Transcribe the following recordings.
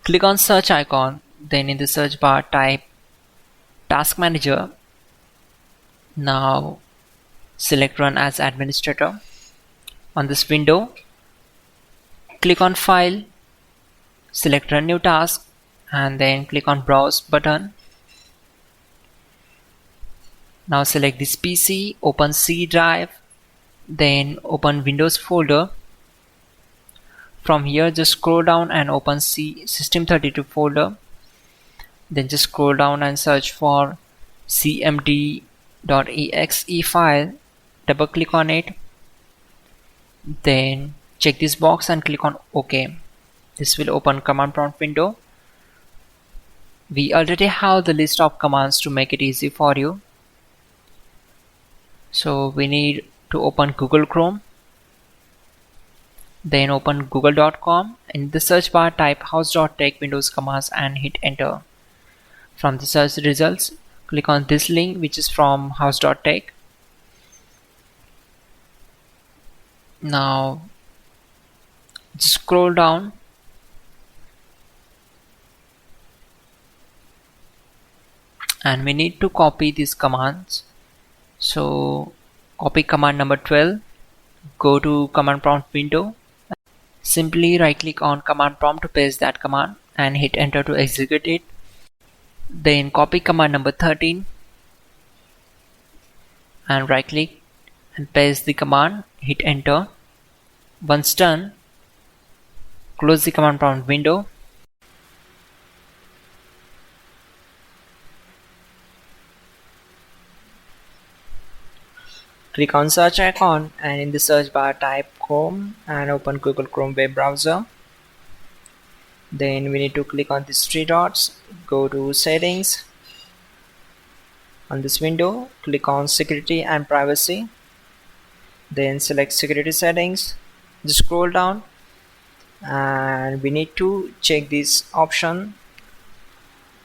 Click on search icon, then in the search bar type Task Manager. Now select Run as Administrator. On this window, click on File, select Run New Task, and then click on Browse button. Now select this PC, open C drive, then open Windows folder. From here just scroll down and open C System32 folder. Then just scroll down and search for cmd.exe file. Double click on it. Then check this box and click on OK. This will open command prompt window. We already have the list of commands to make it easy for you. So we need to open Google Chrome. Then open google.com. In the search bar type hows.tech Windows commands and hit enter. From the search results, click on this link which is from hows.tech. Now just scroll down and we need to copy these commands. So copy command number 12, go to command prompt window. Simply right click on command prompt to paste that command and hit enter to execute it. Then copy command number 13 and right click and paste the command, hit enter. Once done, close the command prompt window. Click on search icon and in the search bar type Chrome and open Google Chrome web browser. Then we need to click on these three dots, go to settings. On this window, click on security and privacy. Then select security settings. Just scroll down and we need to check this option.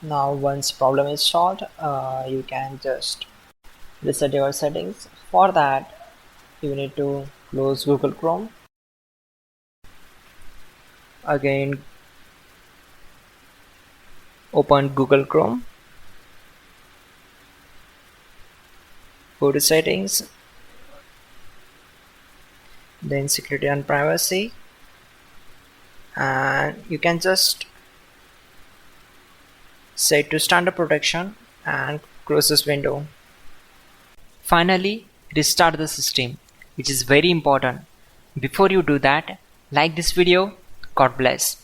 Now once problem is solved, you can just reset your settings. For that, you need to close Google Chrome. Again, open Google Chrome. Go to settings. Then security and privacy. And you can just set to standard protection and close this window. Finally, restart the system, which is very important. Before you do that, like this video. God bless.